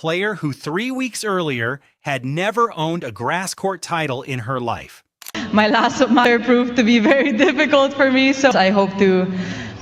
player who 3 weeks earlier had never owned a grass court title in her life. My last semester proved to be very difficult for me, so I hope to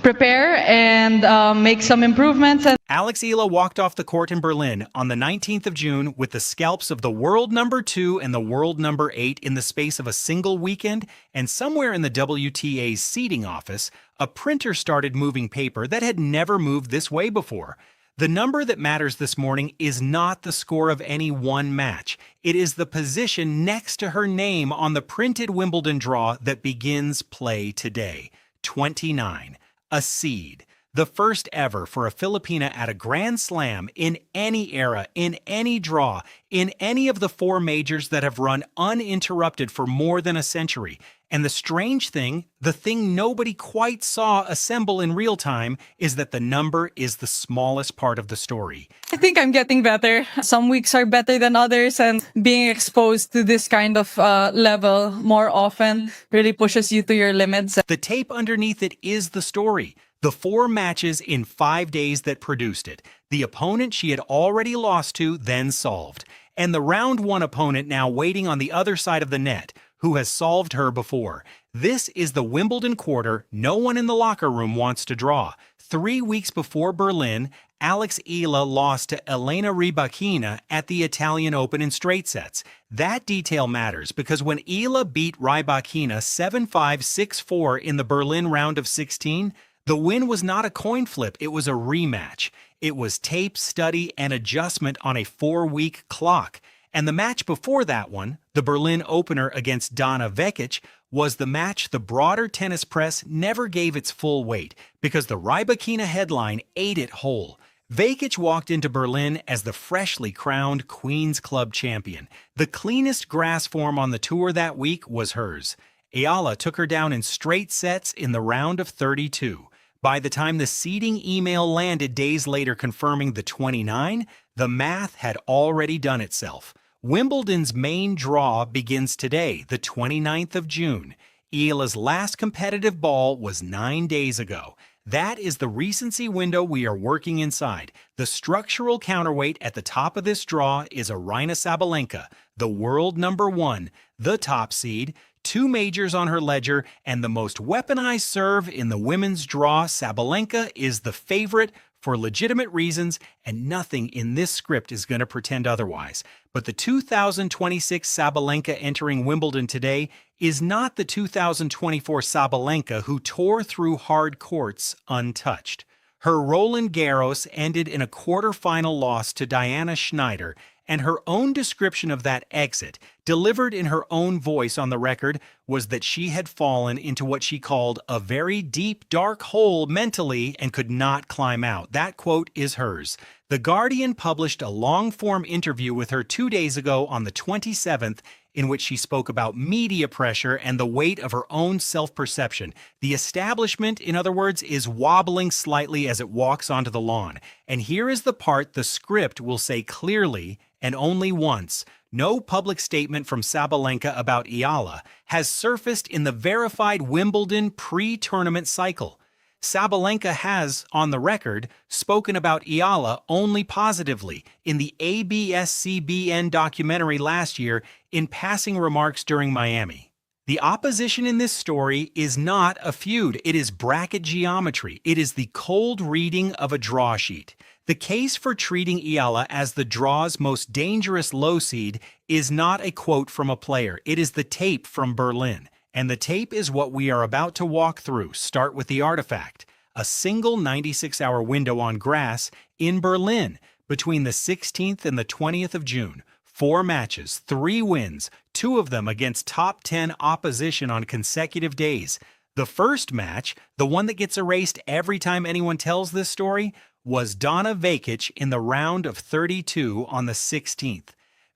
prepare and make some improvements. Alex Eala walked off the court in Berlin on the 19th of June with the scalps of the world number 2 and the world number 8 in the space of a single weekend, and somewhere in the WTA's seating office, a printer started moving paper that had never moved this way before. The number that matters this morning is not the score of any one match. It is the position next to her name on the printed Wimbledon draw that begins play today. 29. A seed. The first ever for a Filipina at a Grand Slam in any era, in any draw, in any of the 4 majors that have run uninterrupted for more than a century. And the strange thing, the thing nobody quite saw assemble in real time, is that the number is the smallest part of the story. I think I'm getting better. Some weeks are better than others, and being exposed to this kind of level more often really pushes you to your limits. The tape underneath it is the story. The 4 matches in 5 days that produced it. The opponent she had already lost to, then solved. And the round 1 opponent now waiting on the other side of the net, who has solved her before. This is the Wimbledon quarter no one in the locker room wants to draw. 3 weeks before Berlin, Alex Eala lost to Elena Rybakina at the Italian Open in straight sets. That detail matters because when Eala beat Rybakina 7-5, 6-4 in the Berlin round of 16, the win was not a coin flip, it was a rematch. It was tape, study, and adjustment on a 4-week clock. And the match before that one, the Berlin opener against Donna Vekic, was the match the broader tennis press never gave its full weight because the Rybakina headline ate it whole. Vekic walked into Berlin as the freshly crowned Queen's Club champion. The cleanest grass form on the tour that week was hers. Eala took her down in straight sets in the round of 32. By the time the seeding email landed days later confirming the 29, the math had already done itself. Wimbledon's main draw begins today, the 29th of June. Eala's last competitive ball was 9 days ago. That is the recency window we are working inside. The structural counterweight at the top of this draw is Aryna Sabalenka, the world number 1, the top seed, 2 majors on her ledger, and the most weaponized serve in the women's draw. Sabalenka is the favorite for legitimate reasons, and nothing in this script is going to pretend otherwise. But the 2026 Sabalenka entering Wimbledon today is not the 2024 Sabalenka who tore through hard courts untouched. Her Roland Garros ended in a quarterfinal loss to Diana Schneider, and her own description of that exit, delivered in her own voice on the record, was that she had fallen into what she called a very deep, dark hole mentally and could not climb out. That quote is hers. The Guardian published a long-form interview with her 2 days ago on the 27th, in which she spoke about media pressure and the weight of her own self-perception. The establishment, in other words, is wobbling slightly as it walks onto the lawn. And here is the part the script will say clearly and only once. No public statement from Sabalenka about Eala has surfaced in the verified Wimbledon pre-tournament cycle. Sabalenka has, on the record, spoken about Eala only positively in the ABS-CBN documentary last year in passing remarks during Miami. The opposition in this story is not a feud. It is bracket geometry. It is the cold reading of a draw sheet. The case for treating Eala as the draw's most dangerous low seed is not a quote from a player. It is the tape from Berlin. And the tape is what we are about to walk through. Start with the artifact. A single 96-hour window on grass in Berlin between the 16th and the 20th of June. 4 matches, 3 wins, 2 of them against top 10 opposition on consecutive days. The first match, the one that gets erased every time anyone tells this story, was Donna Vekic in the round of 32 on the 16th.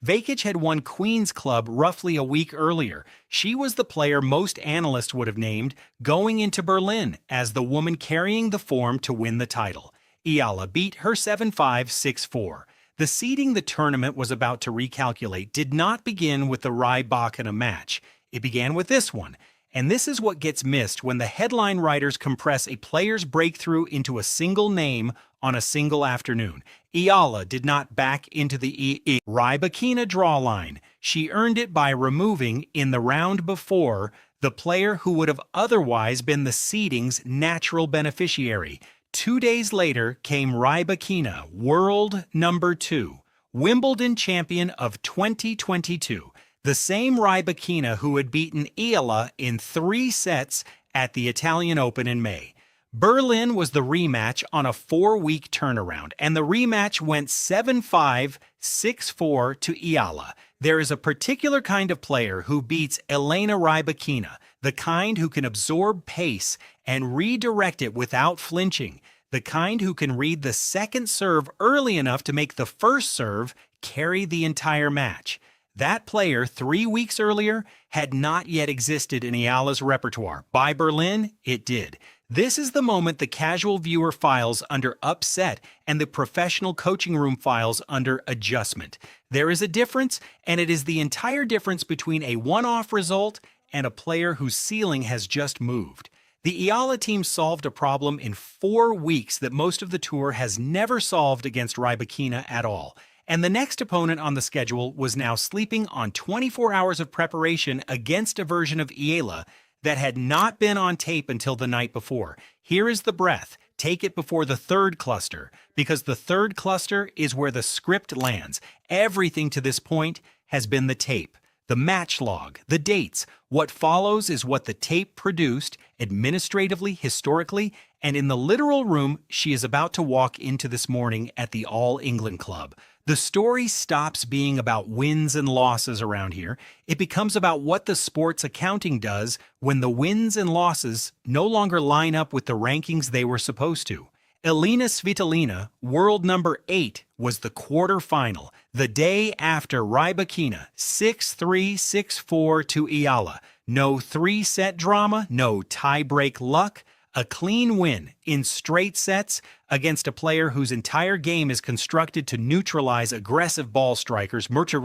Vekic had won Queen's Club roughly a week earlier. She was the player most analysts would have named going into Berlin as the woman carrying the form to win the title. Eala beat her 7-5, 6-4. The seeding the tournament was about to recalculate did not begin with the Rybakina match. It began with this one. And this is what gets missed when the headline writers compress a player's breakthrough into a single name on a single afternoon. Eala did not back into the Rybakina draw line. She earned it by removing, in the round before, the player who would have otherwise been the seeding's natural beneficiary. 2 days later came Rybakina, world number 2, Wimbledon champion of 2022. The same Rybakina who had beaten Eala in 3 sets at the Italian Open in May. Berlin was the rematch on a 4-week turnaround, and the rematch went 7-5, 6-4 to Eala. There is a particular kind of player who beats Elena Rybakina, the kind who can absorb pace and redirect it without flinching, the kind who can read the second serve early enough to make the first serve carry the entire match. That player 3 weeks earlier had not yet existed in Eala's repertoire. By Berlin, it did. This is the moment the casual viewer files under upset and the professional coaching room files under adjustment. There is a difference, and it is the entire difference between a one-off result and a player whose ceiling has just moved. The Eala team solved a problem in 4 weeks that most of the tour has never solved against Rybakina at all. And the next opponent on the schedule was now sleeping on 24 hours of preparation against a version of Eala that had not been on tape until the night before. Here is the breath. Take it before the third cluster, because the third cluster is where the script lands. Everything to this point has been the tape, the match log, the dates. What follows is what the tape produced, administratively, historically, and in the literal room she is about to walk into this morning at the All England Club. The story stops being about wins and losses around here. It becomes about what the sports accounting does when the wins and losses no longer line up with the rankings they were supposed to. Elena Svitolina, world number 8, was the quarterfinal, the day after Rybakina, 6-3, 6-4 to Eala. No 3-set drama, no tie-break luck. A clean win in straight sets against a player whose entire game is constructed to neutralize aggressive ball strikers, to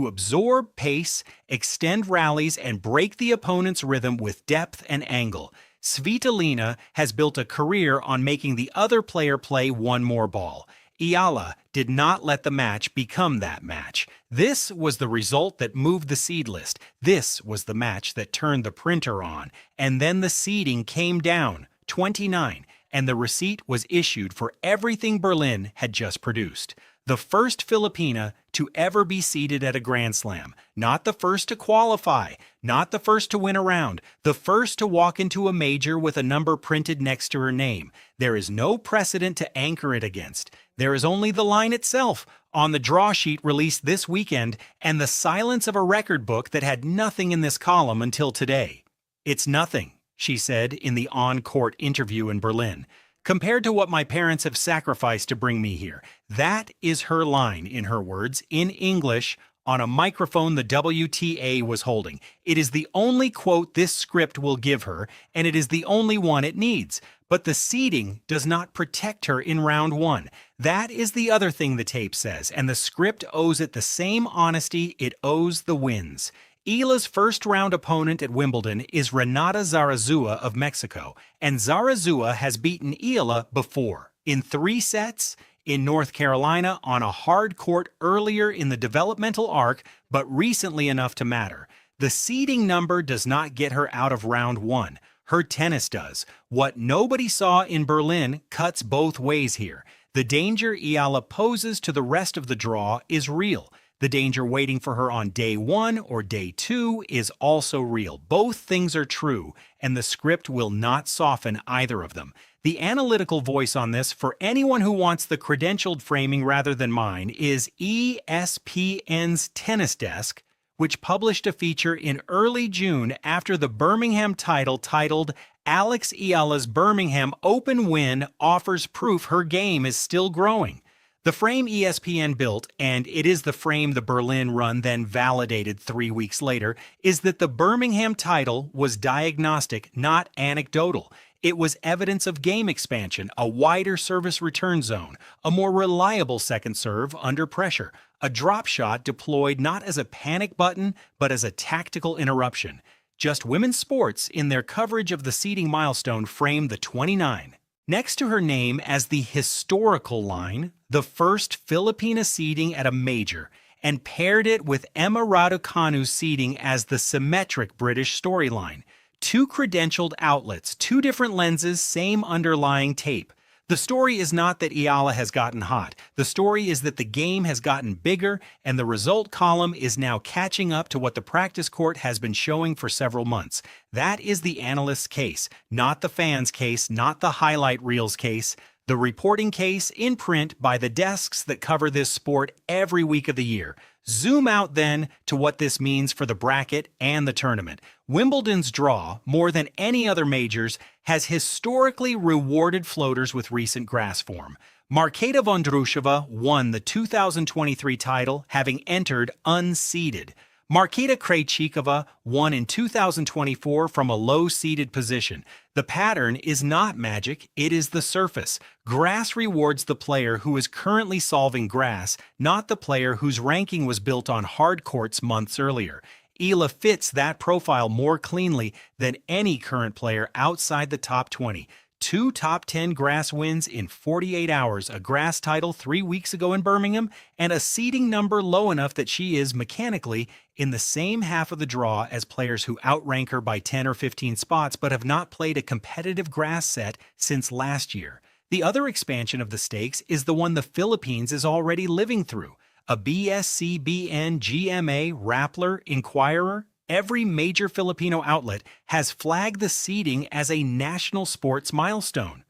absorb pace, extend rallies, and break the opponent's rhythm with depth and angle. Svitolina has built a career on making the other player play one more ball. Eala did not let the match become that match. This was the result that moved the seed list. This was the match that turned the printer on. And then the seeding came down, 29, and the receipt was issued for everything Berlin had just produced. The first Filipina to ever be seeded at a Grand Slam. Not the first to qualify, not the first to win a round, the first to walk into a major with a number printed next to her name. There is no precedent to anchor it against. There is only the line itself on the draw sheet released this weekend and the silence of a record book that had nothing in this column until today. "It's nothing," she said in the on-court interview in Berlin, "compared to what my parents have sacrificed to bring me here." That is her line, in her words, in English, on a microphone the WTA was holding. It is the only quote this script will give her, and it is the only one it needs. But the seeding does not protect her in round 1. That is the other thing the tape says, and the script owes it the same honesty it owes the wins. Eala's first-round opponent at Wimbledon is Renata Zarazua of Mexico, and Zarazua has beaten Eala before, in 3 sets, in North Carolina, on a hard court earlier in the developmental arc, but recently enough to matter. The seeding number does not get her out of round 1. Her tennis does. What nobody saw in Berlin cuts both ways here. The danger Eala poses to the rest of the draw is real. The danger waiting for her on day 1 or day 2 is also real. Both things are true, and the script will not soften either of them. The analytical voice on this, for anyone who wants the credentialed framing rather than mine, is ESPN's Tennis Desk, which published a feature in early June after the Birmingham title titled "Alex Eala's Birmingham Open Win Offers Proof Her Game is Still Growing." The frame ESPN built, and it is the frame the Berlin run then validated 3 weeks later, is that the Birmingham title was diagnostic, not anecdotal. It was evidence of game expansion, a wider service return zone, a more reliable second serve under pressure, a drop shot deployed not as a panic button, but as a tactical interruption. Just Women's Sports, in their coverage of the seeding milestone, framed the 29. Next to her name as the historical line, the first Filipina seeding at a major, and paired it with Emma Raducanu's seeding as the symmetric British storyline. Two credentialed outlets, two different lenses, same underlying tape. The story is not that Eala has gotten hot. The story is that the game has gotten bigger, and the result column is now catching up to what the practice court has been showing for several months. That is the analyst's case, not the fans' case, not the highlight reels case. The reporting case in print by the desks that cover this sport every week of the year. Zoom out then to what this means for the bracket and the tournament. Wimbledon's draw, more than any other majors, has historically rewarded floaters with recent grass form. Marketa Vondrushova won the 2023 title, having entered unseeded. Marketa Krejcikova won in 2024 from a low-seeded position. The pattern is not magic, it is the surface. Grass rewards the player who is currently solving grass, not the player whose ranking was built on hard courts months earlier. Eala fits that profile more cleanly than any current player outside the top 20. 2 top 10 grass wins in 48 hours, a grass title 3 weeks ago in Birmingham, and a seeding number low enough that she is, mechanically, in the same half of the draw as players who outrank her by 10 or 15 spots but have not played a competitive grass set since last year. The other expansion of the stakes is the one the Philippines is already living through. A BSCBN GMA Rappler Inquirer, every major Filipino outlet has flagged the seeding as a national sports milestone.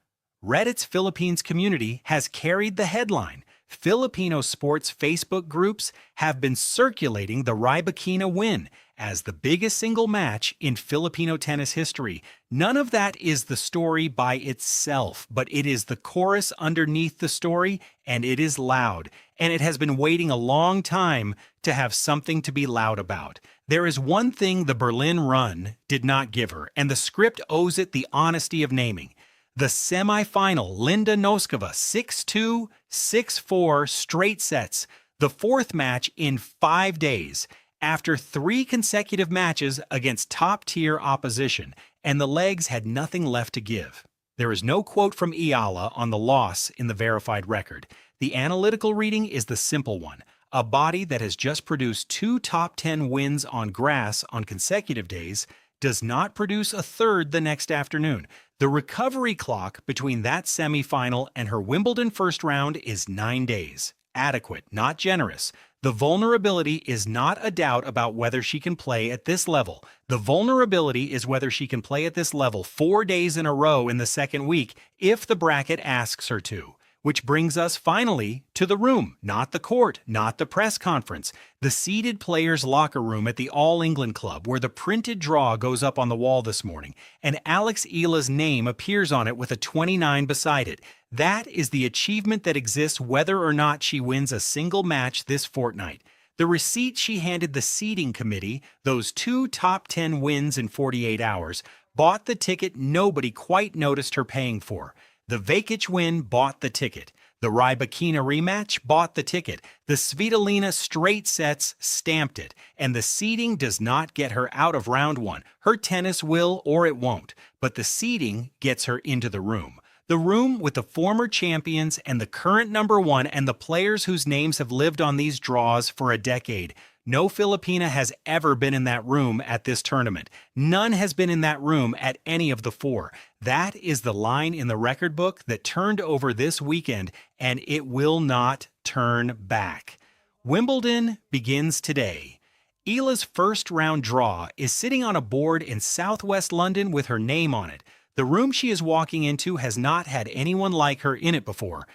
Reddit's Philippines community has carried the headline. Filipino sports Facebook groups have been circulating the Rybakina win as the biggest single match in Filipino tennis history. None of that is the story by itself, but it is the chorus underneath the story, and it is loud, and it has been waiting a long time to have something to be loud about. There is one thing the Berlin run did not give her, and the script owes it the honesty of naming. The semifinal, Linda Noskova, 6-2, 6-4 straight sets, the fourth match in 5 days, after 3 consecutive matches against top-tier opposition, and the legs had nothing left to give. There is no quote from Eala on the loss in the verified record. The analytical reading is the simple one. A body that has just produced 2 top 10 wins on grass on consecutive days does not produce a third the next afternoon. The recovery clock between that semifinal and her Wimbledon first round is 9 days. Adequate, not generous. The vulnerability is not a doubt about whether she can play at this level. The vulnerability is whether she can play at this level 4 days in a row in the second week if the bracket asks her to. Which brings us finally to the room, not the court, not the press conference, the seated players' locker room at the All England Club, where the printed draw goes up on the wall this morning, and Alex Eala's name appears on it with a 29 beside it. That is the achievement that exists whether or not she wins a single match this fortnight. The receipt she handed the seeding committee, those 2 top 10 wins in 48 hours, bought the ticket nobody quite noticed her paying for. The Vekic win bought the ticket. The Rybakina rematch bought the ticket. The Svitolina straight sets stamped it. And the seeding does not get her out of round 1. Her tennis will or it won't. But the seeding gets her into the room. The room with the former champions and the current number 1 and the players whose names have lived on these draws for a decade. No Filipina has ever been in that room at this tournament. None has been in that room at any of the 4. That is the line in the record book that turned over this weekend, and it will not turn back. Wimbledon begins today. Eala's first round draw is sitting on a board in southwest London with her name on it. The room she is walking into has not had anyone like her in it before.